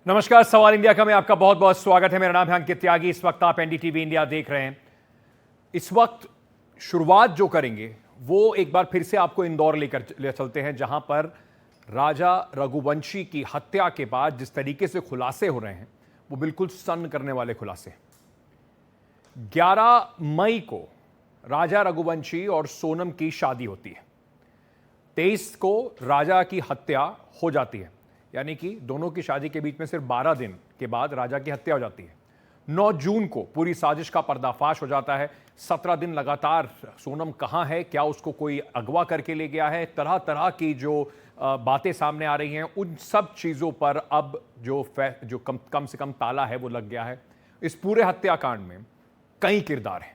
नमस्कार, सवाल इंडिया का में आपका बहुत बहुत स्वागत है। मेरा नाम है अंकित त्यागी। इस वक्त आप एनडीटीवी इंडिया देख रहे हैं। इस वक्त शुरुआत जो करेंगे वो एक बार फिर से आपको इंदौर ले चलते हैं, जहां पर राजा रघुवंशी की हत्या के बाद जिस तरीके से खुलासे हो रहे हैं वो बिल्कुल सन्न करने वाले खुलासे। 11 मई को राजा रघुवंशी और सोनम की शादी होती है। 23 को राजा की हत्या हो जाती है, यानी कि दोनों की शादी के बीच में सिर्फ 12 दिन के बाद राजा की हत्या हो जाती है। 9 जून को पूरी साजिश का पर्दाफाश हो जाता है। 17 दिन लगातार सोनम कहां है, क्या उसको कोई अगवा करके ले गया है, तरह तरह की जो बातें सामने आ रही हैं, उन सब चीज़ों पर अब जो कम से कम ताला है वो लग गया है। इस पूरे हत्याकांड में कई किरदार हैं।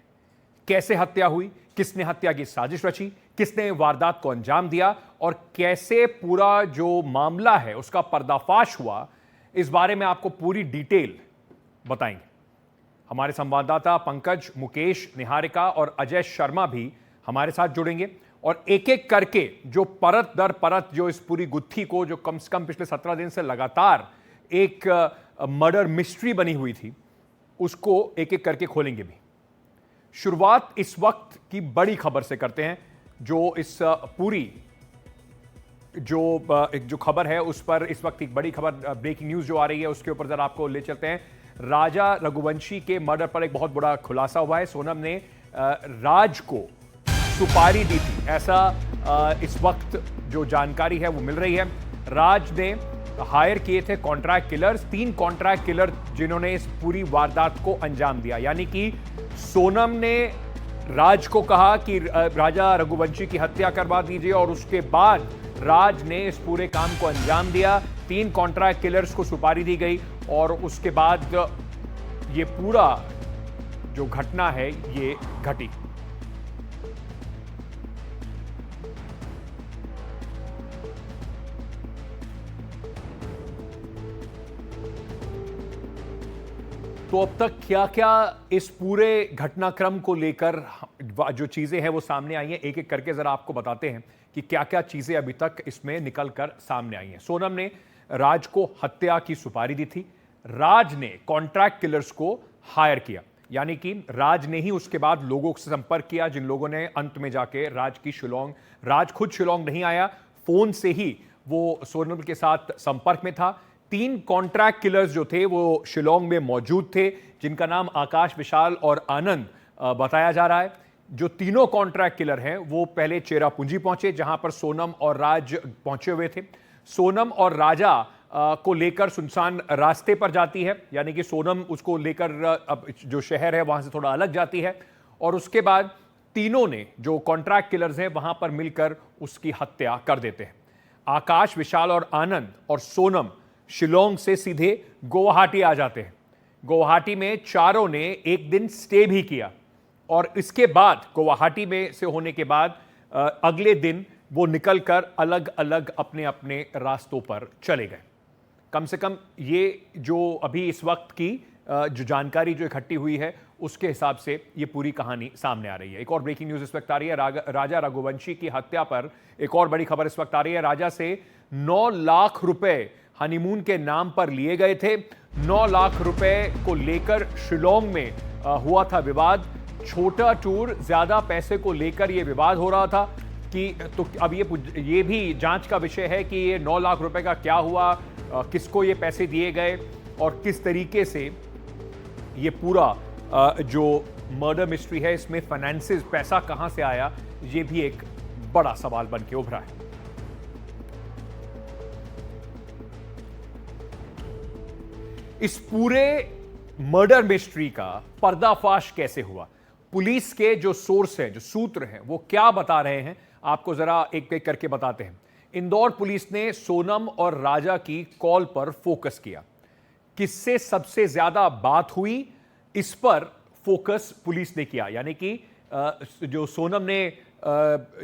कैसे हत्या हुई, किसने हत्या की साजिश रची, किसने वारदात को अंजाम दिया और कैसे पूरा जो मामला है उसका पर्दाफाश हुआ, इस बारे में आपको पूरी डिटेल बताएंगे। हमारे संवाददाता पंकज, मुकेश, निहारिका और अजय शर्मा भी हमारे साथ जुड़ेंगे और एक एक करके जो परत दर परत जो इस पूरी गुत्थी को, जो कम से कम पिछले 17 दिन से लगातार एक मर्डर मिस्ट्री बनी हुई थी, उसको एक एक करके खोलेंगे भी। शुरुआत इस वक्त की बड़ी खबर से करते हैं, जो इस पूरी जो खबर है उस पर इस वक्त एक बड़ी खबर, ब्रेकिंग न्यूज जो आ रही है उसके ऊपर जरा आपको ले चलते हैं। राजा रघुवंशी के मर्डर पर एक बहुत बड़ा खुलासा हुआ है। सोनम ने राज को सुपारी दी थी, ऐसा इस वक्त जो जानकारी है वो मिल रही है। राज ने हायर किए थे कॉन्ट्रैक्ट किलर्स, 3 कॉन्ट्रैक्ट किलर जिन्होंने इस पूरी वारदात को अंजाम दिया। यानी कि सोनम ने राज को कहा कि राजा रघुवंशी की हत्या करवा दीजिए और उसके बाद राज ने इस पूरे काम को अंजाम दिया। 3 कॉन्ट्रैक्ट किलर्स को सुपारी दी गई और उसके बाद ये पूरा जो घटना है ये घटी। तो अब तक क्या क्या इस पूरे घटनाक्रम को लेकर जो चीजें हैं वो सामने आई हैं, एक एक करके जरा आपको बताते हैं कि क्या क्या चीजें अभी तक इसमें निकल कर सामने आई हैं। सोनम ने राज को हत्या की सुपारी दी थी। राज ने कॉन्ट्रैक्ट किलर्स को हायर किया, यानी कि राज ने ही उसके बाद लोगों से संपर्क किया, जिन लोगों ने अंत में जाके राज खुद शिलोंग नहीं आया, फोन से ही वो सोनम के साथ संपर्क में था। 3 कॉन्ट्रैक्ट किलर्स जो थे वो शिलोंग में मौजूद थे, जिनका नाम आकाश, विशाल और आनंद बताया जा रहा है। जो तीनों कॉन्ट्रैक्ट किलर हैं वो पहले चेरापूंजी पहुंचे, जहां पर सोनम और राज पहुंचे हुए थे। सोनम और राजा को लेकर सुनसान रास्ते पर जाती है, यानी कि सोनम उसको लेकर अब जो शहर है वहां से थोड़ा अलग जाती है और उसके बाद तीनों ने, जो कॉन्ट्रैक्ट किलर्स हैं, वहां पर मिलकर उसकी हत्या कर देते हैं। आकाश, विशाल और आनंद और सोनम शिलोंग से सीधे गुवाहाटी आ जाते हैं। गुवाहाटी में चारों ने एक दिन स्टे भी किया और इसके बाद गुवाहाटी में से होने के बाद अगले दिन वो निकलकर अलग अलग अपने अपने रास्तों पर चले गए। कम से कम ये जो अभी इस वक्त की जो जानकारी जो इकट्ठी हुई है उसके हिसाब से ये पूरी कहानी सामने आ रही है। एक और ब्रेकिंग न्यूज इस वक्त आ रही है। राजा रघुवंशी की हत्या पर एक और बड़ी खबर इस वक्त आ रही है। राजा से 9 लाख रुपए हनीमून के नाम पर लिए गए थे। 9 लाख रुपए को लेकर शिलोंग में हुआ था विवाद। छोटा टूर, ज्यादा पैसे को लेकर यह विवाद हो रहा था कि तो अब ये भी जांच का विषय है कि ये 9 लाख रुपए का क्या हुआ, किसको ये पैसे दिए गए और किस तरीके से ये पूरा जो मर्डर मिस्ट्री है इसमें फाइनेंसेस, पैसा कहां से आया, ये भी एक बड़ा सवाल बन के उभरा है। इस पूरे मर्डर मिस्ट्री का पर्दाफाश कैसे हुआ, पुलिस के जो सोर्स हैं, जो सूत्र हैं, वो क्या बता रहे हैं, आपको जरा एक एक करके बताते हैं। इंदौर पुलिस ने सोनम और राजा की कॉल पर फोकस किया। किससे सबसे ज्यादा बात हुई, इस पर फोकस पुलिस ने किया। यानी कि जो सोनम ने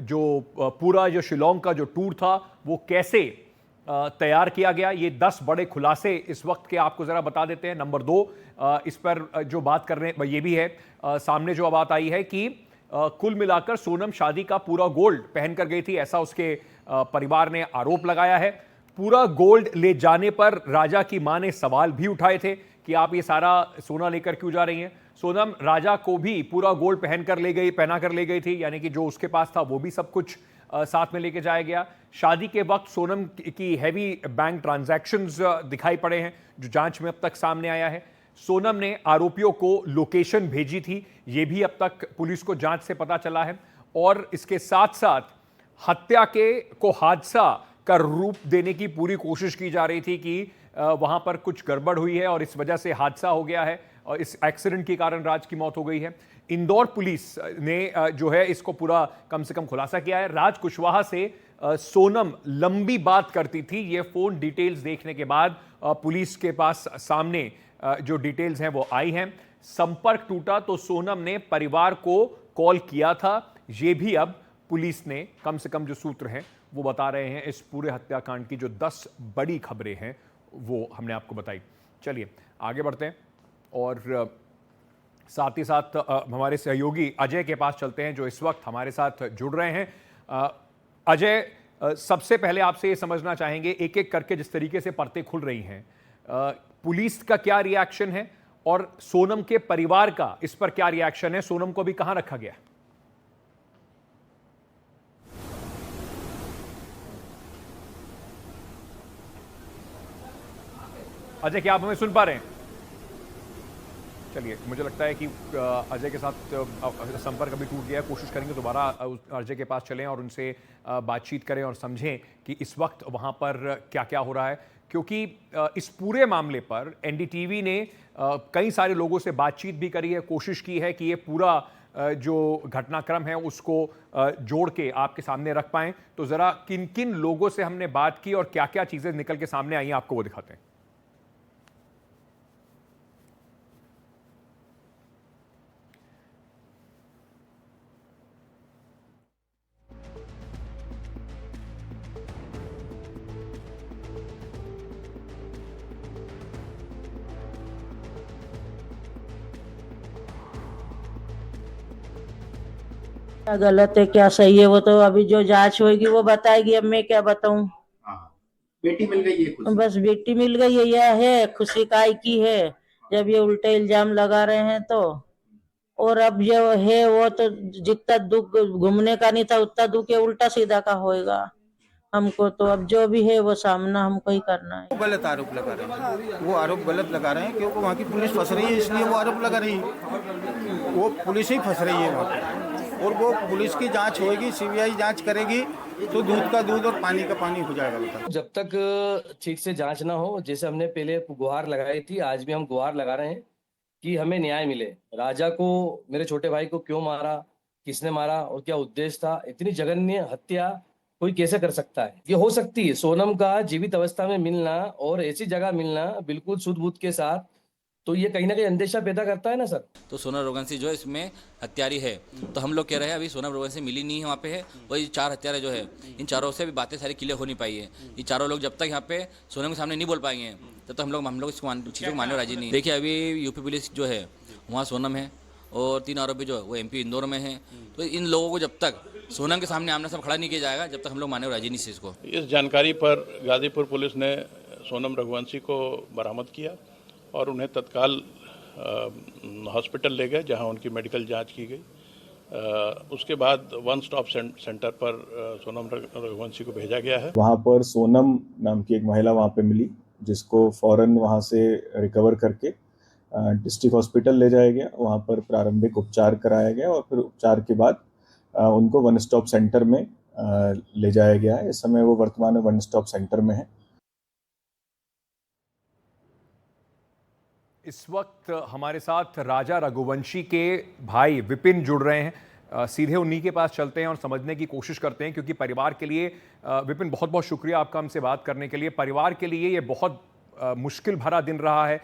जो पूरा जो शिलोंग का जो टूर था वो कैसे तैयार किया गया, ये 10 बड़े खुलासे इस वक्त के आपको जरा बता देते हैं। नंबर 2 इस पर जो बात कर रहे हैं ये भी है, सामने जो बात आई है कि कुल मिलाकर सोनम शादी का पूरा गोल्ड पहनकर गई थी, ऐसा उसके परिवार ने आरोप लगाया है। पूरा गोल्ड ले जाने पर राजा की मां ने सवाल भी उठाए थे कि आप ये सारा सोना लेकर क्यों जा रही हैं। सोनम राजा को भी पूरा गोल्ड पहना कर ले गई थी, यानी कि जो उसके पास था वो भी सब कुछ साथ में लेके जाया गया। शादी के वक्त सोनम की हैवी बैंक ट्रांजैक्शंस दिखाई पड़े हैं, जो जांच में अब तक सामने आया है। सोनम ने आरोपियों को लोकेशन भेजी थी, यह भी अब तक पुलिस को जांच से पता चला है। और इसके साथ साथ हत्या को हादसा का रूप देने की पूरी कोशिश की जा रही थी कि वहां पर कुछ गड़बड़ हुई है और इस वजह से हादसा हो गया है और इस एक्सीडेंट के कारण राज की मौत हो गई है। इंदौर पुलिस ने जो है इसको पूरा कम से कम खुलासा किया है। राज कुशवाहा से सोनम लंबी बात करती थी, ये फोन डिटेल्स देखने के बाद पुलिस के पास सामने जो डिटेल्स हैं वो आई हैं। संपर्क टूटा तो सोनम ने परिवार को कॉल किया था, ये भी अब पुलिस ने कम से कम जो सूत्र हैं वो बता रहे हैं। इस पूरे हत्याकांड की जो 10 बड़ी खबरें हैं वो हमने आपको बताई। चलिए आगे बढ़ते हैं और साथ ही साथ हमारे सहयोगी अजय के पास चलते हैं, जो इस वक्त हमारे साथ जुड़ रहे हैं। अजय, सबसे पहले आपसे ये समझना चाहेंगे, एक एक करके जिस तरीके से परतें खुल रही हैं, पुलिस का क्या रिएक्शन है और सोनम के परिवार का इस पर क्या रिएक्शन है? सोनम को भी कहां रखा गया? अजय, क्या आप हमें सुन पा रहे हैं? चलिए, मुझे लगता है कि अजय के साथ संपर्क अभी टूट गया है। कोशिश करेंगे दोबारा अजय के पास चलें और उनसे बातचीत करें और समझें कि इस वक्त वहां पर क्या क्या हो रहा है, क्योंकि इस पूरे मामले पर एनडीटीवी ने कई सारे लोगों से बातचीत भी करी है, कोशिश की है कि ये पूरा जो घटनाक्रम है उसको जोड़ के आपके सामने रख पाएं। तो जरा किन किन लोगों से हमने बात की और क्या क्या चीजें निकल के सामने आई हैं, आपको वो दिखाते हैं। क्या गलत है क्या सही है वो तो अभी जो जांच होगी वो बताएगी। अब मैं क्या बताऊं। हाँ, बेटी मिल गई है खुशी। बस बेटी मिल गई है, यह है खुशी काय की है। जब ये उल्टे इल्जाम लगा रहे हैं तो, और अब जो है वो तो जितना दुख घूमने का नहीं था उतना दुख ये उल्टा सीधा का होएगा हमको। तो अब जो भी है वो सामना हमको ही करना है। वो गलत आरोप लगा रहे हैं, वो आरोप गलत लगा रहे हैं क्योंकि वहाँ की पुलिस फंस रही है, इसलिए वो आरोप लगा रही है। वो पुलिस ही फंस रही है वहाँ पे, और वो पुलिस की जांच होगी, सीबीआई जांच करेगी तो दूध का दूध और पानी का पानी हो जाएगा। बता, जब तक ठीक से जांच ना हो, जैसे हमने पहले गुहार लगाई थी, आज भी हम गुहार लगा रहे हैं कि हमें न्याय मिले। राजा को, मेरे छोटे भाई को क्यों मारा, किसने मारा और क्या उद्देश्य था? इतनी जघन्य हत्या कोई कैसे कर सकता है? ये हो सकती है सोनम का जीवित अवस्था में मिलना और ऐसी जगह मिलना बिल्कुल शुद्ध बुद्ध के साथ, तो ये कहीं ना कहीं अंदेशा पैदा करता है ना सर। तो सोनम रघुवंशी जो है इसमें हत्यारी है, तो हम लोग कह रहे हैं अभी सोनम रघुवंशी मिली नहीं है वहाँ पे है, और ये 4 हत्यारे जो है इन चारों से भी बातें सारी क्लियर हो नहीं पाई है। ये चारों लोग जब तक यहाँ पे सोनम के सामने नहीं बोल पाएंगे तब तक हम लोग इसको चीज़ों को मानने राजी नहीं। देखिए अभी यूपी पुलिस जो है वहाँ सोनम है और 3 आरोपी जो है वो MP इंदौर में है, तो इन लोगों को जब तक सोनम के सामने आमने सामने खड़ा नहीं किया जाएगा जब तक हम लोग मानने राजी नहीं इसको। इस जानकारी पर गाजीपुर पुलिस ने सोनम रघुवंशी को बरामद किया और उन्हें तत्काल हॉस्पिटल ले गए जहां उनकी मेडिकल जांच की गई। उसके बाद वन स्टॉप सेंटर पर सोनम रघुवंशी को भेजा गया है। वहां पर सोनम नाम की एक महिला वहां पे मिली, जिसको फौरन वहां से रिकवर करके डिस्ट्रिक्ट हॉस्पिटल ले जाया गया। वहां पर प्रारंभिक उपचार कराया गया और फिर उपचार के बाद उनको वन स्टॉप सेंटर में ले जाया गया है। इस समय वो वर्तमान में वन स्टॉप सेंटर में है। इस वक्त हमारे साथ राजा रघुवंशी के भाई विपिन जुड़ रहे हैं। सीधे उन्हीं के पास चलते हैं और समझने की कोशिश करते हैं, क्योंकि परिवार के लिए विपिन बहुत बहुत शुक्रिया आपका हमसे बात करने के लिए। परिवार के लिए ये बहुत मुश्किल भरा दिन रहा है।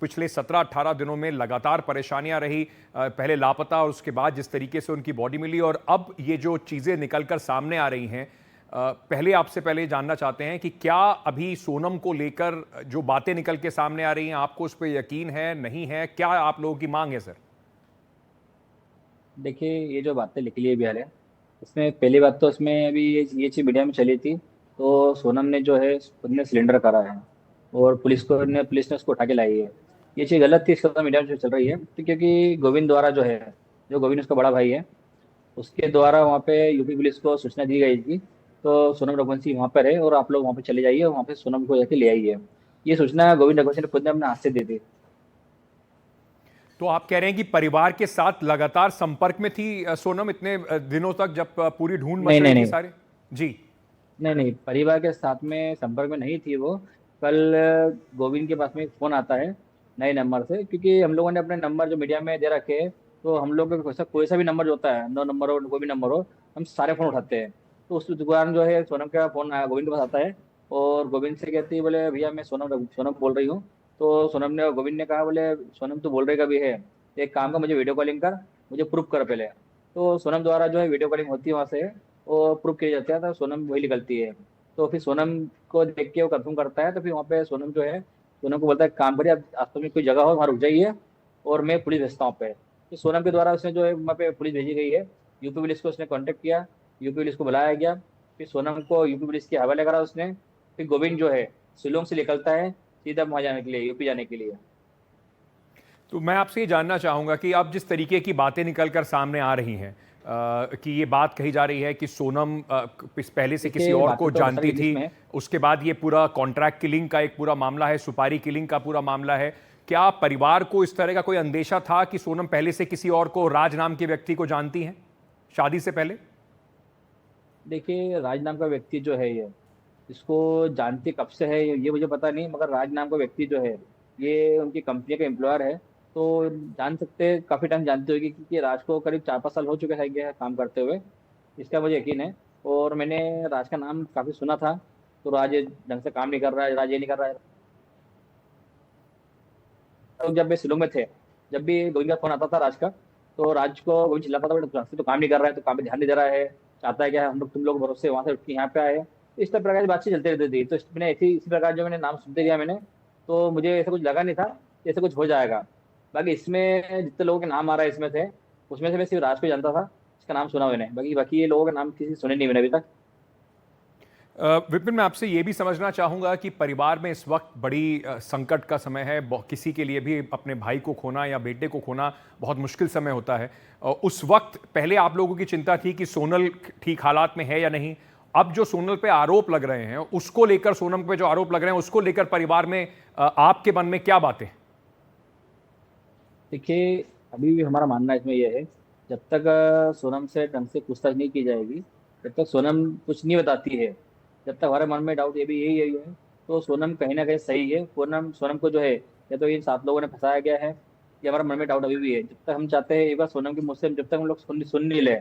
पिछले 17-18 दिनों में लगातार परेशानियां रही, पहले लापता और उसके बाद जिस तरीके से उनकी बॉडी मिली, और अब ये जो चीज़ें निकलकर सामने आ रही हैं। पहले आपसे पहले जानना चाहते हैं कि क्या अभी सोनम को लेकर जो बातें निकल के सामने आ रही हैं आपको उस पर यकीन है, नहीं है? क्या आप लोगों की मांग है सर? देखिए, ये जो बातें निकली है अभी हाल है, इसमें पहली बात तो उसमें अभी ये चीज़ मीडिया में चली थी तो सोनम ने जो है खुद ने सिलेंडर करा है और पुलिस ने उसको उठा के लाई है। ये चीज़ गलत थी, सोशल मीडिया में जो चल रही है, तो क्योंकि गोविंद द्वारा जो है, जो गोविंद उसका बड़ा भाई है, उसके द्वारा वहाँ पे यूपी पुलिस को सूचना दी गई थी। तो सोनम रघुवंशी वहाँ पर है और आप लोग वहाँ पे चले जाइए और वहाँ पे सोनम को जाके ले आइए। ये सूचना गोविंद रघुवंशी ने खुद ने अपने हाथ से दी थी। तो आप कह रहे हैं कि परिवार के साथ लगातार संपर्क में थी सोनम इतने दिनों तक, जब पूरी ढूंढ मच नहीं रही नहीं थी नहीं सारे? जी। नहीं नहीं, परिवार के साथ में संपर्क में नहीं थी वो। कल गोविंद के पास में एक फोन आता है नए नंबर से, क्योंकि हम लोगों ने अपने नंबर जो मीडिया में दे रखे हैं, तो हम लोग को कोई सा भी नंबर जो होता है, 9 नंबर हो कोई भी नंबर हो, हम सारे फोन उठाते हैं। तो उस दौरान जो है सोनम का फोन गोविंद के पास आता है और गोविंद से कहती है, बोले भैया मैं सोनम सोनम बोल रही हूँ। तो गोविंद ने कहा, बोले सोनम तू बोल रही कभी है, एक काम का मुझे वीडियो कॉलिंग कर, मुझे प्रूफ कर पहले। तो सोनम द्वारा जो है वीडियो कॉलिंग होती है वहाँ से और प्रूफ किया जाता है, तो सोनम वही निकलती है। तो फिर सोनम को देख के वो कंफर्म करता है, तो फिर वहाँ पे सोनम जो है, सोनम को बोलता है काम करिए, आप वास्तव में कोई जगह हो वहाँ रुक जाइए और मैं पुलिस भेजता हूँ पे। तो सोनम के द्वारा उसने जो है वहाँ पे पुलिस भेजी गई है। यूपी पुलिस को उसने कांटेक्ट किया, यूपी पुलिस को बुलाया गया, फिर सोनम को यूपी पुलिस के हवाले करा उसने। फिर गोविंद जो है शिलोंग से निकलता है सीधा वहाँ जाने के लिए, यूपी जाने के लिए। तो मैं आपसे ये जानना चाहूंगा कि अब जिस तरीके की बातें निकल कर सामने आ रही हैं, कि ये बात कही जा रही है कि सोनम पहले से किसी देखिए, और बातें को तो जानती सारी थी, जिसमें उसके बाद ये पूरा कॉन्ट्रैक्ट किलिंग का एक पूरा मामला है, सुपारी किलिंग का पूरा मामला है। क्या परिवार को इस तरह का कोई अंदेशा था कि सोनम पहले से किसी और को, राज नाम के व्यक्ति को जानती हैं शादी से पहले? देखिए, राज नाम का व्यक्ति जो है, ये इसको जानते कब से है ये मुझे पता नहीं, मगर राज नाम का व्यक्ति जो है ये उनकी कंपनी का एम्प्लॉयर है। तो जान सकते हैं, काफ़ी टाइम जानते होगी, क्योंकि राज को करीब 4-5 साल हो चुके हैं ये काम करते हुए, इसका मुझे यकीन है। और मैंने राज का नाम काफ़ी सुना था। तो राज ये ढंग से काम नहीं कर रहा है, राज ये नहीं कर रहा है। तो जब वे शिलोंग में थे, जब भी गोविंद का फोन आता था राज का, तो राज को गोविंद चिल्लाता था, ढंग से तो काम नहीं कर रहा है, तो काम पे ध्यान नहीं दे रहा है, चाहता है क्या हम लोग तुम लोग भरोसे वहां से उठ के यहाँ पे आए। इस तरह प्रकार की बातचीत चलती रहती थी। तो मैंने इसी प्रकार जो मैंने नाम सुनते गया मैंने, तो मुझे ऐसा कुछ लगा नहीं था कि ऐसा कुछ हो जाएगा। बाकी इसमें जितने लोगों के नाम आ रहा है इसमें थे, उसमें से मैं सिर्फ राज को जानता था, इसका नाम सुना मैंने, बाकी बाकी ये लोगों के नाम किसी सुने नहीं मैंने अभी तक। विपिन, मैं आपसे ये भी समझना चाहूँगा कि परिवार में इस वक्त बड़ी संकट का समय है। किसी के लिए भी अपने भाई को खोना या बेटे को खोना बहुत मुश्किल समय होता है। उस वक्त पहले आप लोगों की चिंता थी कि सोनल ठीक हालात में है या नहीं। अब जो सोनल पे आरोप लग रहे हैं, उसको लेकर, सोनम पे जो आरोप लग रहे हैं, उसको लेकर परिवार में आपके मन में क्या बातें? देखिए, अभी भी हमारा मानना इसमें यह है, जब तक सोनम से ढंग से पूछताछ नहीं की जाएगी, जब तक सोनम कुछ नहीं बताती है, जब तक हमारे मन में डाउट ये भी यही है, तो सोनम कहीं ना कहीं सही है। सोनम सोनम को जो है, या तो इन 7 लोगों ने फंसाया गया है, ये हमारे मन में डाउट अभी भी है। जब तक हम चाहते हैं एक बार सोनम के मुँह से, जब तक हम लोग सुन नहीं ले,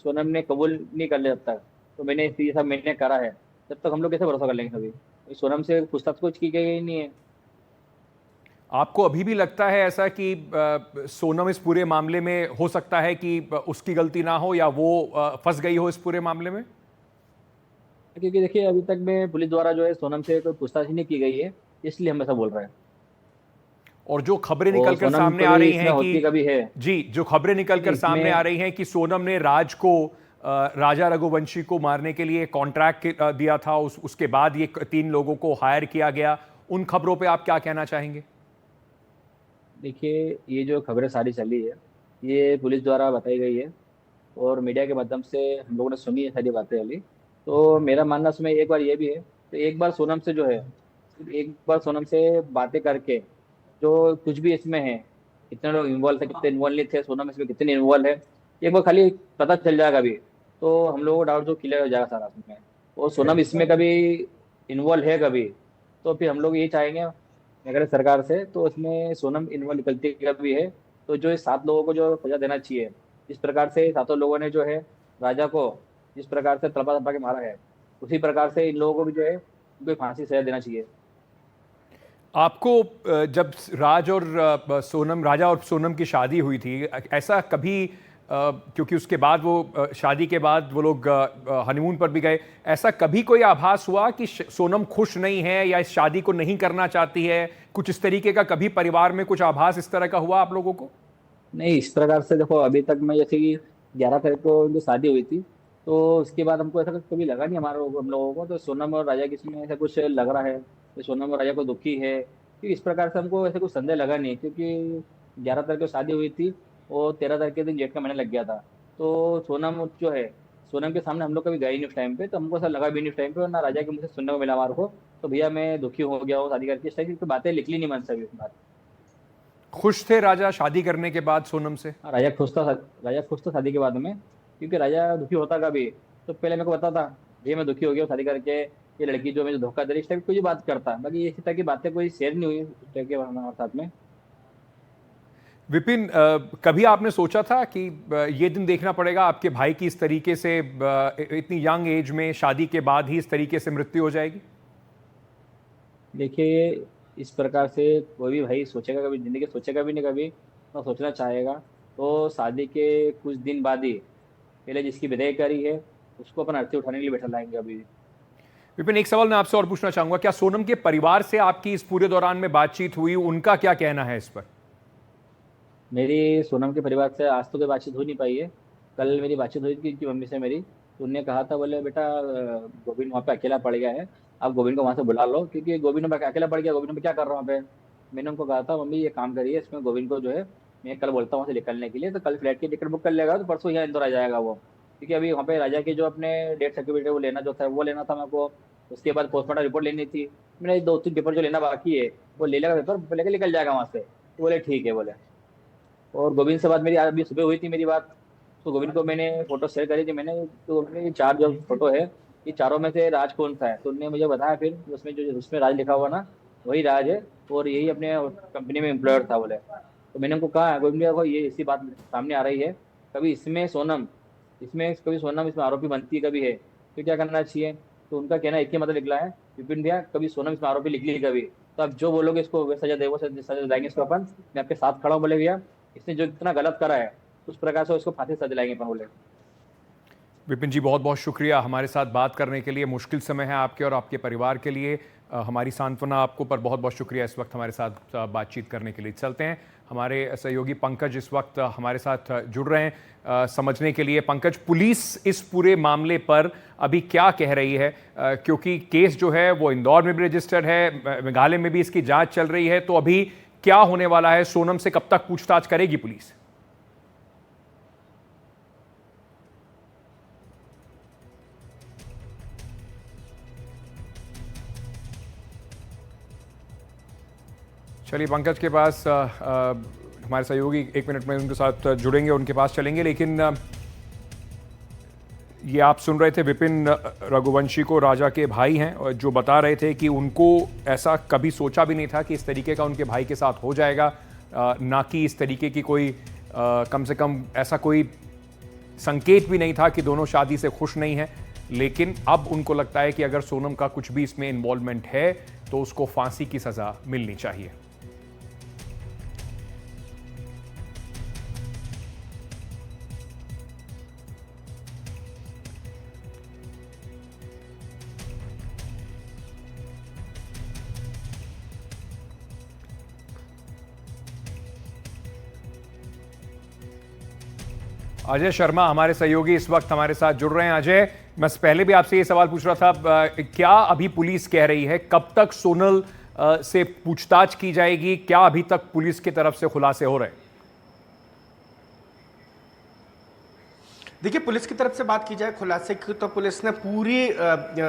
सोनम ने कबूल नहीं कर लिया जब तक, तो ये सब मैंने करा है, जब तक हम लोग कैसे भरोसा कर लेंगे कभी। सोनम से पूछताछ कुछ की गई नहीं है। आपको अभी भी लगता है ऐसा कि सोनम इस पूरे मामले में हो सकता है कि उसकी गलती ना हो, या वो फंस गई हो इस पूरे मामले में? क्योंकि देखिए, अभी तक में पुलिस द्वारा जो है सोनम से कोई पूछताछ ही नहीं की गई है, इसलिए हम ऐसा बोल रहे हैं। और जो खबरें और निकलकर सोनम सामने को आ भी रही इसमें हैं होती कि कभी है। जी, जो खबरें निकलकर सामने इसमें आ रही हैं कि सोनम ने राज को, राजा रघुवंशी को मारने के लिए कॉन्ट्रैक्ट दिया था, उसके बाद ये 3 लोगों को हायर किया गया, उन खबरों पे आप क्या कहना चाहेंगे? देखिए, ये जो खबरें सारी चली है, ये पुलिस द्वारा बताई गई है और मीडिया के माध्यम से हम लोगों ने सुनी है सारी बातें वाली। तो मेरा मानना उसमें एक बार ये भी है, तो एक बार सोनम से जो है, एक बार सोनम से बातें करके, जो कुछ भी इसमें है, कितने लोग इन्वॉल्व थे, कितने इन्वॉल्व नहीं थे, सोनम इसमें कितने इन्वॉल्व है, एक बार खाली पता चल जाएगा अभी, तो हम लोगों को डाउट जो क्लियर हो जाएगा सारा उसमें। और सोनम इसमें कभी इन्वॉल्व है कभी, तो फिर हम लोग ये चाहेंगे अगर सरकार से, तो इसमें सोनम इन्वॉल्व निकलती कभी है, तो जो इस 7 लोगों को जो सजा देना चाहिए, जिस प्रकार से 7 लोगों ने जो है राजा को जिस प्रकार से तड़पा तड़पा के मारा है, उसी प्रकार से इन लोगों को भी जो है उनको फांसी सजा देना चाहिए। आपको जब राजा और सोनम की शादी हुई थी, ऐसा कभी, क्योंकि उसके बाद वो शादी के बाद वो लोग हनीमून पर भी गए, ऐसा कभी कोई आभास हुआ कि सोनम खुश नहीं है या इस शादी को नहीं करना चाहती है? कुछ इस तरीके का कभी परिवार में कुछ आभास इस तरह का हुआ आप लोगों को? नहीं, इस प्रकार से देखो, अभी तक मैं, जैसे कि 11 तारीख को उनकी शादी हुई थी, तो उसके बाद हमको ऐसा कभी लगा नहीं हम लोगों को, तो सोनम और राजा किसी में ऐसा कुछ लग रहा है कि सोनम और राजा को दुखी है, क्योंकि इस प्रकार से हमको ऐसा कुछ संदेह लगा नहीं, क्योंकि 11 तारीख को शादी हुई थी और 13 तारीख के दिन जेठ का महीना लग गया था। तो सोनम जो है, सोनम के सामने हम लोग कभी गए नहीं उस टाइम पे, तो हमको ऐसा लगा भी नहीं उस टाइम पे, और ना राजा के मुझे सुनने को मिला हमारे को। तो भैया मैं दुखी हो गया हूँ शादी करके, इस टाइप की बातें निकली नहीं मन से अभी उस बात। खुश थे राजा शादी करने के बाद सोनम से? हाँ, राजा खुश था शादी के बाद में, क्योंकि राजा दुखी होता कभी तो पहले मेरे को पता था भैया मैं दुखी हो गया हूँ शादी करके, ये लड़की जो मुझे धोखा दे रही, इस टाइप की कोई बात करता, बाकी इस तरह की बातें कोई शेयर नहीं हुई उस टाइप के हमारे साथ में। विपिन, कभी आपने सोचा था कि ये दिन देखना पड़ेगा आपके भाई की इस तरीके से, इतनी यंग एज में शादी के बाद ही इस तरीके से मृत्यु हो जाएगी? देखिए, इस प्रकार से कोई भी भाई सोचेगा कभी, जिंदगी सोचेगा भी नहीं कभी, ना सोचना चाहेगा। तो शादी के कुछ दिन बाद ही पहले जिसकी विदाई करी है उसको अपन अर्थी उठाने के लिए बैठा लाएंगे अभी। विपिन, एक सवाल मैं आपसे और पूछना चाहूंगा, क्या सोनम के परिवार से आपकी इस पूरे दौरान में बातचीत हुई? उनका क्या कहना है इस पर? मेरी सोनम के परिवार से आज तो कोई बातचीत हो नहीं पाई है। कल मेरी बातचीत हुई थी उनकी मम्मी से मेरी, तो उनने कहा था, बोले बेटा गोविंद वहाँ पे अकेला पड़ गया है, आप गोविंद को वहाँ से बुला लो, क्योंकि गोविंद वहाँ पे अकेला पड़ गया, गोविंद में क्या कर रहा हूँ वहाँ पे। मैंने उनको कहा था मम्मी ये काम करिए, इसमें गोविंद को जो है मैं कल बोलता हूँ वहाँ से निकलने के लिए, तो कल फ्लाइट की टिकट बुक कर लेगा तो परसों यहाँ इंदौर आ जाएगा वो, क्योंकि अभी वहाँ पे राजा की जो अपने डेथ सर्टिफिकेट वो लेना जो था वो लेना था मेरे को। उसके बाद पोस्टमार्टम रिपोर्ट लेनी थी, मैंने 2-3 पेपर जो लेना बाकी है वो ले लेगा, पेपर लेकर निकल जाएगा वहाँ से। तो बोले ठीक है बोले। और गोविंद से बात मेरी अभी सुबह हुई थी मेरी बात, तो गोविंद को मैंने फोटो शेयर करी थी मैंने, तो अपने ये 4 जो फोटो है, ये चारों में से राज कौन सा है, तो उन्होंने मुझे बताया फिर उसमें जो उसमें राज लिखा हुआ ना वही राज है, और यही अपने कंपनी में एम्प्लॉयर था बोले। तो मैंने उनको कहा गोविंद भैया को ये इसी बात सामने आ रही है, कभी इसमें सोनम इसमें आरोपी बनती है कभी है, तो क्या करना चाहिए। तो उनका कहना एक ही मतलब निकला है, विपिन भैया कभी सोनम इसमें आरोपी निकली कभी, तो आप जो बोलोगे इसको वो सजा दे, वो सजा देंगे इसको अपन, मैं आपके साथ खड़ा हूँ बोले भैया, इसने जो इतना गलत करा है उस प्रकार से उसको फांसी सजा दिलाएंगे अपन बोले। विपिन जी, बहुत बहुत शुक्रिया हमारे साथ बात करने के लिए। मुश्किल समय है आपके और आपके परिवार के लिए, हमारी सांत्वना आपको, पर बहुत बहुत शुक्रिया इस वक्त हमारे साथ बातचीत करने के लिए। चलते हैं, हमारे सहयोगी पंकज इस वक्त हमारे साथ जुड़ रहे हैं समझने के लिए। पंकज, पुलिस इस पूरे मामले पर अभी क्या कह रही है, क्योंकि केस जो है वो इंदौर में भी रजिस्टर्ड है, मेघालय में भी इसकी जांच चल रही है, तो अभी क्या होने वाला है? सोनम से कब तक पूछताछ करेगी पुलिस? चलिए, पंकज के पास हमारे सहयोगी 1 मिनट में उनके साथ जुड़ेंगे, उनके पास चलेंगे। लेकिन ये आप सुन रहे थे विपिन रघुवंशी को, राजा के भाई हैं, और जो बता रहे थे कि उनको ऐसा कभी सोचा भी नहीं था कि इस तरीके का उनके भाई के साथ हो जाएगा, ना कि इस तरीके की कोई कम से कम ऐसा कोई संकेत भी नहीं था कि दोनों शादी से खुश नहीं हैं। लेकिन अब उनको लगता है कि अगर सोनम का कुछ भी इसमें इन्वॉल्वमेंट है तो उसको फांसी की सजा मिलनी चाहिए। अजय शर्मा हमारे सहयोगी इस वक्त हमारे साथ जुड़ रहे हैं। अजय, मैं पहले भी आपसे ये सवाल पूछ रहा था, क्या अभी पुलिस कह रही है, कब तक सोनल से पूछताछ की जाएगी? क्या अभी तक पुलिस की तरफ से खुलासे हो रहे हैं? देखिए, पुलिस की तरफ से बात की जाए खुलासे की, तो पुलिस ने पूरी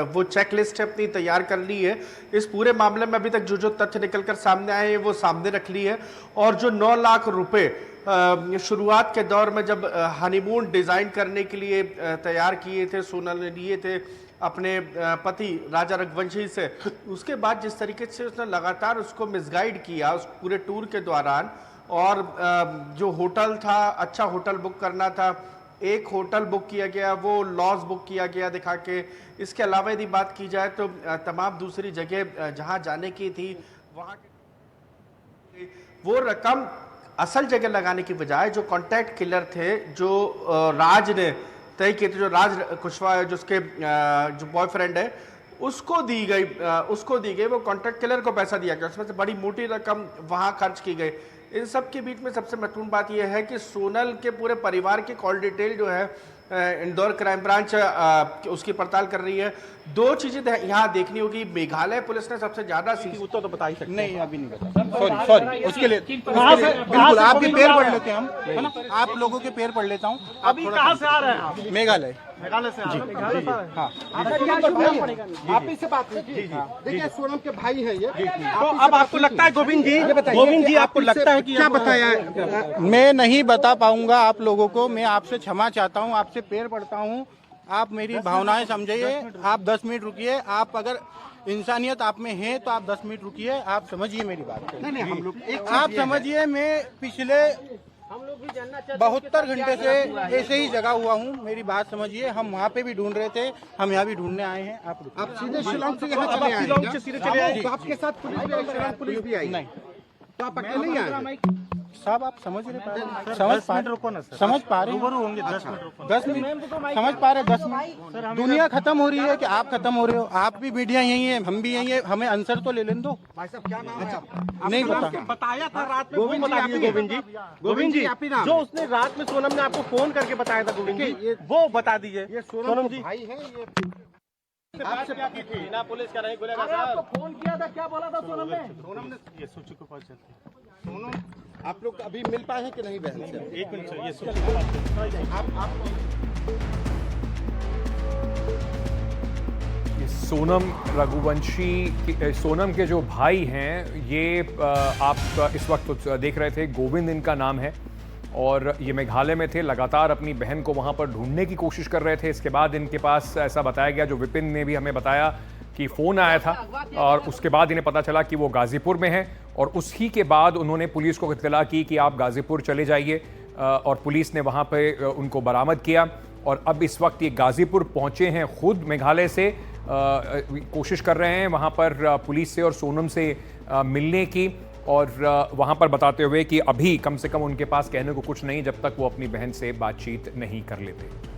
वो चेक लिस्ट अपनी तैयार कर ली है। इस पूरे मामले में अभी तक जो तथ्य निकलकर सामने आए हैं वो सामने रख ली है। और जो 9 लाख रुपए शुरुआत के दौर में जब हनीमून डिजाइन करने के लिए तैयार किए थे, सोनल ने लिए थे अपने पति राजा रघुवंशी से, उसके बाद जिस तरीके से उसने लगातार उसको मिसगाइड किया उस पूरे टूर के दौरान, और जो होटल था, अच्छा होटल बुक करना था, एक होटल बुक किया गया, वो लॉज बुक किया गया दिखा के। इसके अलावा यदि बात की जाए तो तमाम दूसरी जगह जहां जाने की थी वहां वो रकम असल जगह लगाने की बजाय जो कॉन्टैक्ट किलर थे, जो राज ने तय किए थे, जो राज कुशवाहा जो उसके जो बॉयफ्रेंड है उसको दी गई वो कॉन्ट्रैक्ट किलर को पैसा दिया गया, उसमें से बड़ी मोटी रकम वहां खर्च की गई। इन सब के बीच में सबसे महत्वपूर्ण बात यह है कि सोनल के पूरे परिवार की कॉल डिटेल जो है इंदौर क्राइम ब्रांच उसकी पड़ताल कर रही है। दो चीजें यहाँ देखनी होगी। मेघालय पुलिस ने सबसे ज्यादा उत्तर तो बता ही सकते नहीं, अभी नहीं बता, सॉरी उसके लिए बिल्कुल आपके पैर पढ़ लेते हैं हम, है ना, आप लोगों के पैर पढ़ लेता हूँ। अभी कहाँ से आ रहे हैं आप? मेघालय से आ रहे हैं। हाँ, आप इससे बात कीजिए। देखिए सोनम के भाई है ये, तो अब आपको लगता है गोविंद जी आपको लगता है कि क्या बताया? मैं नहीं बता पाऊंगा आप लोगों को। मैं आपसे क्षमा चाहता हूँ, आपसे पैर पड़ता हूँ, आप मेरी भावनाएं समझिए। आप 10 मिनट रुकिए। आप अगर इंसानियत आप में है तो आप 10 मिनट रुकिए, आप समझिए मेरी बात। नहीं हम लोग आप समझिए, मैं पिछले 72 घंटे से ऐसे ही जगा हुआ हूँ, मेरी बात समझिए। हम वहाँ पे भी ढूंढ रहे थे, हम यहाँ भी ढूंढने आए हैं। आप सीधे शिलांग से यहाँ चले आए? शिलांग से सीधे चले आए? आपके साथ पुलिस भी आई? नहीं, तो आप अकेले ही आए? साहब आप समझ रहे, समझ पा रहे होंगे। 10 मिनट समझ पा रहे। 10 मिनट दुनिया खत्म हो रही है कि आप खत्म हो रहे हो? आप भी मीडिया यही है, हम भी यही है, हमें आंसर तो ले लेने दो। भाई साहब क्या नाम है आपका? नहीं पता, बताया था रात में गोविंद जी जो उसने रात में सोनम ने आपको फोन करके बताया था गोविंद जी, वो बता दीजिए। ये सोनम जी भाई है, ये आपसे क्या की थी? बिना पुलिस का नहीं खुलेगा सर। आपको फोन किया था, क्या बोला था सोनम ने? ये सोचो को पास सोनम आप लोग अभी मिल पाए हैं कि नहीं बहन से? एक मिनट ये सोनम रघुवंशी, सोनम के जो भाई हैं, ये आप इस वक्त देख रहे थे, गोविंद इनका नाम है और ये मेघालय में थे। लगातार अपनी बहन को वहाँ पर ढूंढने की कोशिश कर रहे थे। इसके बाद इनके पास ऐसा बताया गया, जो विपिन ने भी हमें बताया, कि फ़ोन आया था और उसके बाद इन्हें पता चला कि वो गाज़ीपुर में है और उसी के बाद उन्होंने पुलिस को इत्तला की कि आप गाज़ीपुर चले जाइए और पुलिस ने वहाँ पे उनको बरामद किया और अब इस वक्त ये गाज़ीपुर पहुँचे हैं, खुद मेघालय से कोशिश कर रहे हैं वहाँ पर पुलिस से और सोनम से मिलने की और वहाँ पर बताते हुए कि अभी कम से कम उनके पास कहने को कुछ नहीं जब तक वो अपनी बहन से बातचीत नहीं कर लेते।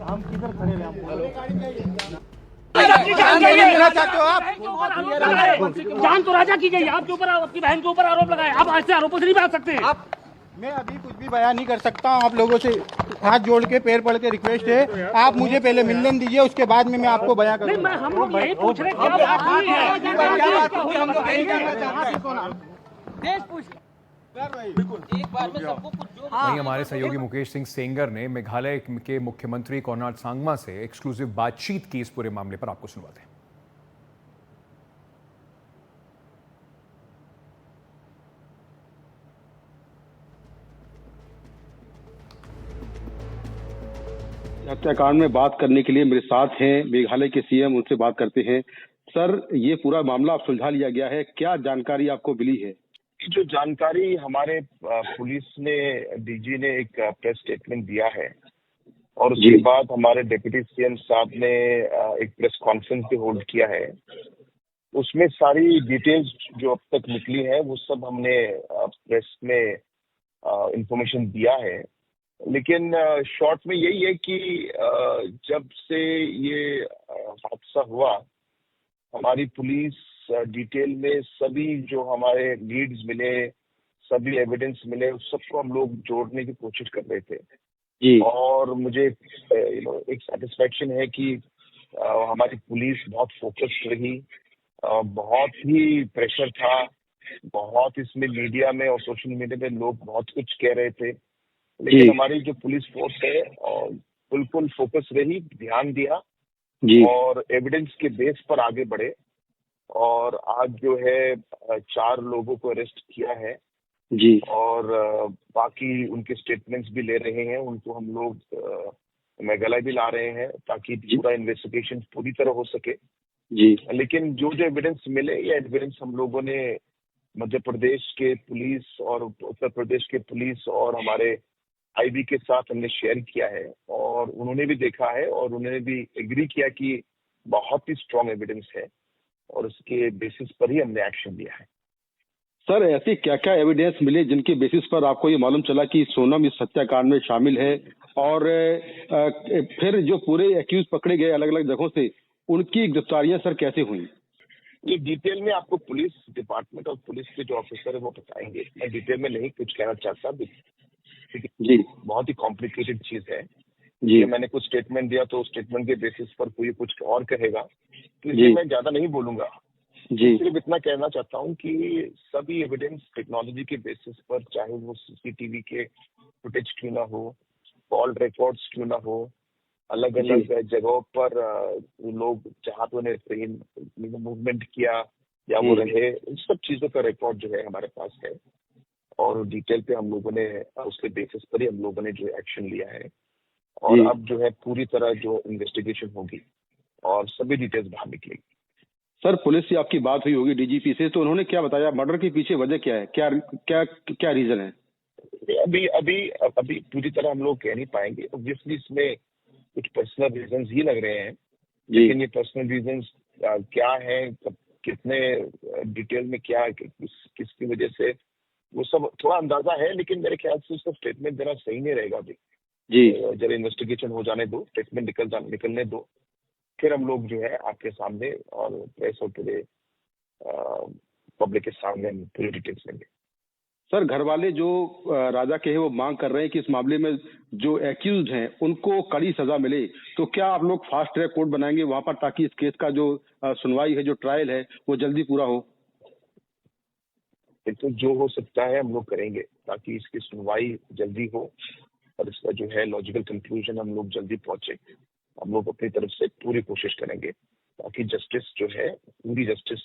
हम किधर खड़े हैं? जान तो राजा की गई, आपके ऊपर, आपकी बहन के ऊपर आरोप लगाए, आप ऐसे आरोपों से नहीं बच सकते। मैं अभी कुछ भी बयान नहीं कर सकता हूँ। आप लोगों से हाथ जोड़ के पैर पड़ के रिक्वेस्ट है, आप मुझे पहले मिलने दीजिए, उसके बाद में मैं आपको बयान करूँगा। हम लोग यही पूछ रहे वहीं हमारे सहयोगी मुकेश सिंह सेंगर ने मेघालय के मुख्यमंत्री कोनराड सांगमा से एक्सक्लूसिव बातचीत की। इस पूरे मामले पर आपको सुनवाते हैं। हत्याकांड में बात करने के लिए मेरे साथ हैं मेघालय के सीएम, उनसे बात करते हैं। सर, ये पूरा मामला अब सुलझा लिया गया है, क्या जानकारी आपको मिली है? जो जानकारी हमारे पुलिस ने, डीजी ने एक प्रेस स्टेटमेंट दिया है और उसके बाद हमारे डिप्टी सीएम साहब ने एक प्रेस कॉन्फ्रेंस भी होल्ड किया है। उसमें सारी डिटेल्स जो अब तक निकली है वो सब हमने प्रेस में इंफॉर्मेशन दिया है। लेकिन शॉर्ट में यही है कि जब से ये हादसा हुआ, हमारी पुलिस डिटेल में सभी जो हमारे लीड्स मिले, सभी एविडेंस मिले, उस सबको हम लोग जोड़ने की कोशिश कर रहे थे जी। और मुझे एक सेटिस्फेक्शन है कि हमारी पुलिस बहुत फोकस्ड रही। बहुत ही प्रेशर था, बहुत इसमें मीडिया में और सोशल मीडिया में लोग बहुत कुछ कह रहे थे, लेकिन हमारी जो पुलिस फोर्स है बिल्कुल फोकस रही, ध्यान दिया जी। और एविडेंस के बेस पर आगे बढ़े और आज जो है 4 लोगों को अरेस्ट किया है जी। और बाकी उनके स्टेटमेंट्स भी ले रहे हैं, उनको हम लोग मेघालय भी ला रहे हैं ताकि पूरा इन्वेस्टिगेशन पूरी तरह हो सके जी। लेकिन जो जो एविडेंस मिले, ये एविडेंस हम लोगों ने मध्य प्रदेश के पुलिस और उत्तर प्रदेश के पुलिस और हमारे आईबी के साथ हमने शेयर किया है और उन्होंने भी देखा है और उन्होंने भी एग्री किया कि बहुत ही स्ट्रॉन्ग एविडेंस है और उसके बेसिस पर ही हमने एक्शन लिया है। सर, ऐसे क्या क्या एविडेंस मिले जिनके बेसिस पर आपको ये मालूम चला कि सोनम इस हत्याकांड में शामिल है और फिर जो पूरे एक्यूज पकड़े गए अलग अलग जगहों से, उनकी गिरफ्तारियां सर कैसे हुई? ये डिटेल में आपको पुलिस डिपार्टमेंट और पुलिस के जो ऑफिसर है वो बताएंगे। मैं डिटेल में नहीं कुछ कहना चाहता, जी, बहुत ही कॉम्प्लिकेटेड चीज है। जी, ये मैंने कुछ स्टेटमेंट दिया तो स्टेटमेंट के बेसिस पर कोई कुछ और कहेगा, तो इसलिए मैं ज्यादा नहीं बोलूंगा। जी, सिर्फ इतना कहना चाहता हूँ कि सभी एविडेंस टेक्नोलॉजी के बेसिस पर, चाहे वो सीसीटीवी के फुटेज क्यों ना हो, कॉल रिकॉर्ड्स क्यों ना हो, अलग अलग जगहों पर लोग जहाँ पे उन्हें ट्रेन मूवमेंट किया या वो रहे, इन सब चीजों का रिकॉर्ड जो है हमारे पास है। और डिटेल पे हम लोगों ने उसके बेसिस पर ही हम लोगों ने जो एक्शन लिया है। और अब जो है पूरी तरह जो इन्वेस्टिगेशन होगी और सभी डिटेल्स बाहर निकलेगी। सर पुलिस से आपकी बात हुई होगी डीजीपी से, तो उन्होंने क्या बताया? मर्डर के पीछे वजह क्या है? क्या क्या क्या रीजन है? अभी अभी अभी पूरी तरह हम लोग कह नहीं पाएंगे। ऑब्वियसली इसमें कुछ पर्सनल रीजंस ही लग रहे हैं, लेकिन ये पर्सनल रीजंस क्या है, कितने डिटेल में क्या किसकी वजह से, वो सब थोड़ा अंदाजा है, लेकिन मेरे ख्याल से उसका स्टेटमेंट देना सही नहीं रहेगा अभी। जी, जब इन्वेस्टिगेशन हो जाने दो, स्टेटमेंट निकलने दो, फिर हम लोग जो है आपके सामने और प्रेस और पूरे पब्लिक के सामने हम पूरी डिटेल्स लेंगे। सर घर वाले जो राजा के हैं वो मांग कर रहे हैं कि इस मामले में जो एक्यूज हैं उनको कड़ी सजा मिले, तो क्या आप लोग फास्ट ट्रैक कोर्ट बनाएंगे वहां पर, ताकि इस केस का जो सुनवाई है, जो ट्रायल है, वो जल्दी पूरा हो? तो जो हो सकता है हम लोग करेंगे ताकि इसकी सुनवाई जल्दी हो और इसका जो है लॉजिकल कंक्लूजन हम लोग जल्दी पहुंचे। हम लोग अपनी तरफ से पूरी कोशिश करेंगे ताकि जस्टिस जो है, पूरी जस्टिस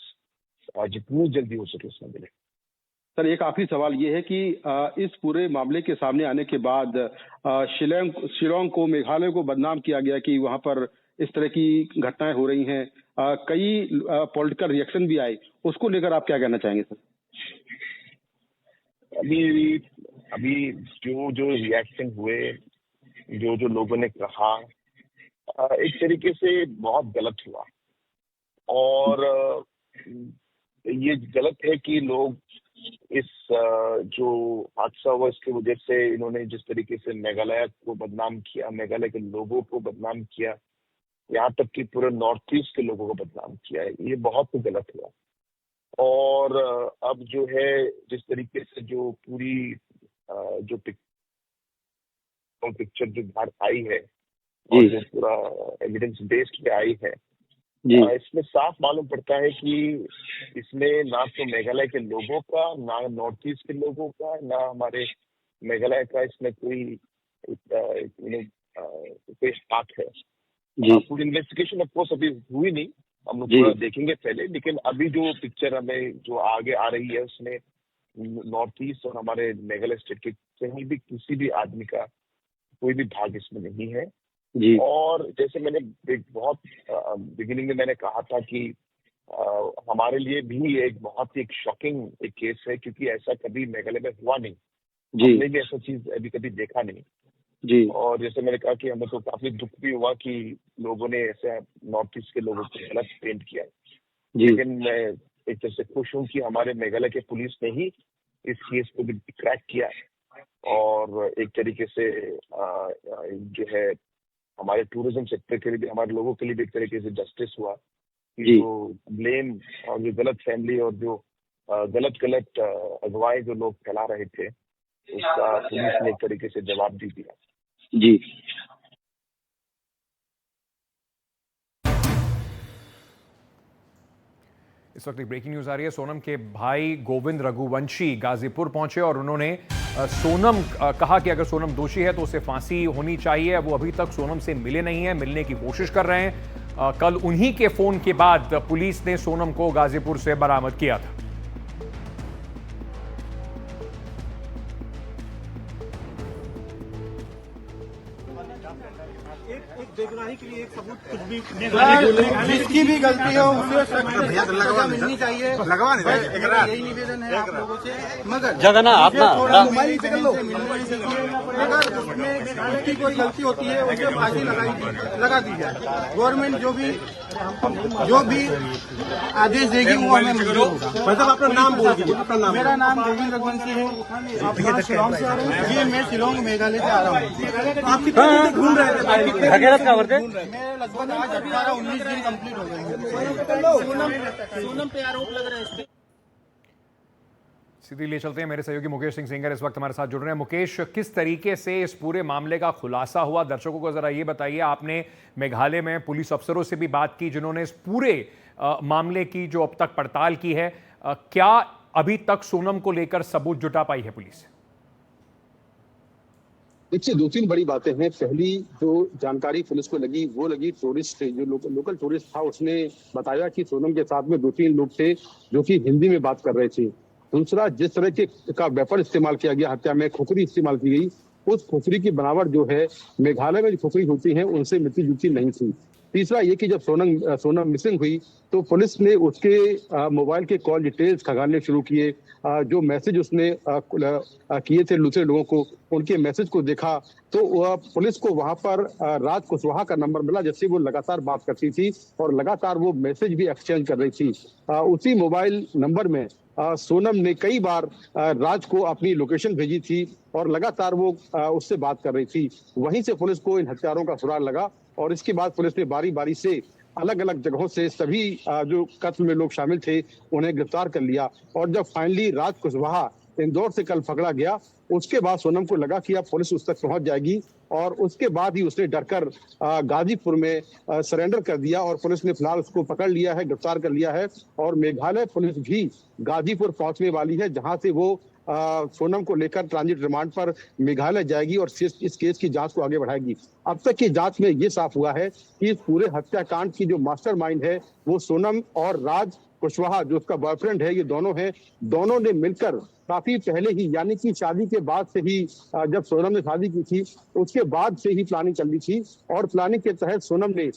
जितनी जल्दी हो सके उसमें मिले। सर एक आखिरी सवाल ये है कि इस पूरे मामले के सामने आने के बाद शिलोंग को, मेघालय को बदनाम किया गया कि वहां पर इस तरह की घटनाएं हो रही हैं, कई पॉलिटिकल रिएक्शन भी आए, उसको लेकर आप क्या कहना चाहेंगे सर? अभी जो रिएक्शन हुए, जो लोगों ने कहा, एक तरीके से बहुत गलत हुआ। और ये गलत है कि लोग इस जो हादसा हुआ इसकी वजह से इन्होंने जिस तरीके से मेघालय को बदनाम किया, मेघालय के लोगों को बदनाम किया, यहाँ तक कि पूरे नॉर्थ ईस्ट के लोगों को बदनाम किया है, ये बहुत गलत हुआ। और अब जो है जिस तरीके से जो पूरी जो पिक्चर जो बाहर आई है और जो पूरा एविडेंस बेस्ड पे आई है, इसमें साफ मालूम पड़ता है कि इसमें ना तो मेघालय के लोगों का, ना नॉर्थ ईस्ट के लोगों का, ना हमारे मेघालय का इसमें कोई हाथ है। पूरी इन्वेस्टिगेशन ऑफ कोर्स अभी हुई नहीं, हम लोग पूरा देखेंगे पहले, लेकिन अभी जो पिक्चर हमें जो आगे आ रही है उसमें नॉर्थ ईस्ट और हमारे मेघालय स्टेट के कहीं भी किसी भी आदमी का कोई भी भाग इसमें नहीं है। और जैसे मैंने बहुत बिगिनिंग में मैंने कहा था कि हमारे लिए भी एक बहुत ही शॉकिंग एक केस है, क्योंकि ऐसा कभी मेघालय में हुआ नहीं, हमने भी ऐसा चीज अभी कभी देखा नहीं। और जैसे मैंने कहा कि हमें तो काफी दुख भी हुआ कि लोगों ने ऐसे नॉर्थ ईस्ट के लोगों को गलत पेंट किया, लेकिन मैं एक तरह से खुश हूँ कि हमारे मेघालय के पुलिस ने ही इस केस को भी क्रैक किया और एक तरीके से जो है हमारे टूरिज्म सेक्टर के लिए भी, हमारे लोगों के लिए भी एक तरीके से जस्टिस हुआ कि जो ब्लेम और जो गलत फैमिली और जो गलत अगुवाई जो लोग फैला रहे थे, उसका पुलिस ने एक तरीके से जवाब भी दिया। इस वक्त एक ब्रेकिंग न्यूज आ रही है। सोनम के भाई गोविंद रघुवंशी गाजीपुर पहुंचे और उन्होंने सोनम कहा कि अगर सोनम दोषी है तो उसे फांसी होनी चाहिए। वो अभी तक सोनम से मिले नहीं है, मिलने की कोशिश कर रहे हैं। कल उन्हीं के फोन के बाद पुलिस ने सोनम को गाजीपुर से बरामद किया था। एक बेगुनाही के लिए एक सबूत कुछ भी जिसकी भी गलती हो उसे सजा मिलनी चाहिए। यही निवेदन है आप लोगों से। मगर जगना अपना मोबाइल से अगर उसमें उसकी कोई गलती होती है उसे फांसी लगा दी जाए। गवर्नमेंट जो भी आदेश देगी वो हमें मंजूर होगा। मतलब अपना नाम बोल दीजिए। अपना नाम। मेरा नाम गोविंद रघुवंशी है। आप शिलोंग से आ रहे हैं? जी, मैं शिलोंग मेघालय से आ रहा हूँ। आप कितने घूम रहे थे? मैं लगभग आज 18-19 दिन कंप्लीट हो गए। सोनम पे आरोप लग रहा है इस पे। सीधी ले चलते हैं, मेरे सहयोगी मुकेश सिंह सेंगर इस वक्त हमारे साथ जुड़ रहे हैं। मुकेश, किस तरीके से इस पूरे मामले का खुलासा हुआ, दर्शकों को जरा ये बताइए। आपने मेघालय में पुलिस अफसरों से भी बात की जिन्होंने इस पूरे मामले की जो अब तक पड़ताल की है, क्या अभी तक सोनम को लेकर सबूत जुटा पाई है पुलिस? देखिए, 2-3 बड़ी बातें हैं। पहली जो जानकारी पुलिस को लगी वो लगी टूरिस्ट से, जो लोकल टूरिस्ट था उसने बताया कि सोनम के साथ में 2-3 लोग थे जो कि हिंदी में बात कर रहे थे। दूसरा, जिस तरह के का वेपन इस्तेमाल किया गया हत्या में, खोखरी इस्तेमाल की गई, उस खोखरी की बनावट जो है मेघालय में जो खोखरी होती है उनसे मिलती जुलती नहीं थी। तीसरा ये कि जब सोनम मिसिंग हुई तो पुलिस ने उसके मोबाइल के कॉल डिटेल्स खंगालने शुरू किए। जो मैसेज उसने किए थे दूसरे लोगों को, उनके मैसेज को देखा तो पुलिस को वहां पर राज कुशवाहा का नंबर मिला जिससे वो लगातार बात करती थी और लगातार वो मैसेज भी एक्सचेंज कर रही थी। उसी मोबाइल नंबर में सोनम ने कई बार राज को अपनी लोकेशन भेजी थी और लगातार वो उससे बात कर रही थी। वहीं से पुलिस को इन हत्यारों का सुराग लगा और इसके बाद पुलिस ने बारी बारी से अलग अलग जगहों से सभी जो कत्ल में लोग शामिल थे उन्हें गिरफ्तार कर लिया। और जब फाइनली राज कुशवाहा इंदौर से कल पकड़ा गया, उसके बाद सोनम को लगा कि अब पुलिस उस तक पहुंच जाएगी और उसके बाद ही उसने डरकर गाजीपुर में सरेंडर कर दिया और पुलिस ने फिलहाल उसको पकड़ लिया है, गिरफ्तार कर लिया है। और मेघालय पुलिस भी गाजीपुर पहुंचने वाली है जहां से वो सोनम को लेकर ट्रांजिट रिमांड पर मेघालय जाएगी और इस केस की जांच को आगे बढ़ाएगी। अब तक की जांच में ये साफ हुआ है कि इस पूरे हत्याकांड की जो मास्टरमाइंड है वो सोनम और राज कुशवाहा जो उसका बॉयफ्रेंड है, ये दोनों हैं। दोनों ने मिलकर काफी पहले ही, यानी कि शादी के बाद से ही, जब सोनम ने शादी की थी उसके बाद से ही प्लानिंग चल रही थी और प्लानिंग के तहत सोनम ने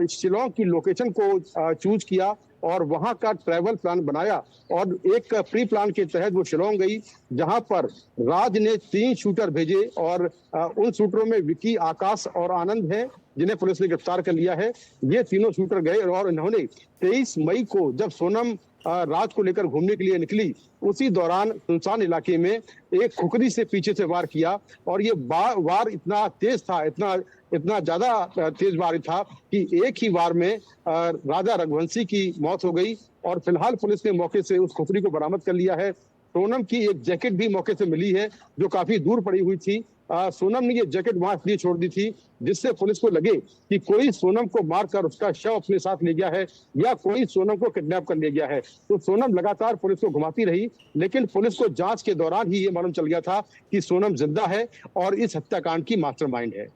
शिलोंग की लोकेशन को चूज किया और वहां का ट्रैवल प्लान बनाया और एक प्री प्लान के तहत वो शिलोंग गई जहां पर राज ने 3 शूटर भेजे और उन शूटरों में विकी, आकाश और आनंद है जिन्हें पुलिस ने गिरफ्तार कर लिया है। ये तीनों शूटर गए और इन्होंने 23 मई को जब सोनम राज को लेकर घूमने के लिए निकली, उसी दौरान सुनसान इलाके में एक खुकरी से पीछे से वार किया और ये वार इतना तेज था, इतना ज्यादा तेज वार था कि एक ही वार में राजा रघुवंशी की मौत हो गई। और फिलहाल पुलिस ने मौके से उस खुकरी को बरामद कर लिया है। सोनम की एक जैकेट भी मौके से मिली है जो काफी दूर पड़ी हुई थी। सोनम ने ये जैकेट वहां इसलिए छोड़ दी थी जिससे पुलिस को लगे कि कोई सोनम को मारकर उसका शव अपने साथ ले गया है या कोई सोनम को किडनैप कर ले गया है। तो सोनम लगातार पुलिस को घुमाती रही, लेकिन पुलिस को जांच के दौरान ही ये मालूम चल गया था कि सोनम जिंदा है और इस हत्याकांड की मास्टरमाइंड है।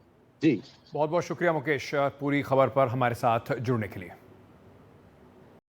जी, बहुत बहुत शुक्रिया मुकेश, पूरी खबर पर हमारे साथ जुड़ने के लिए।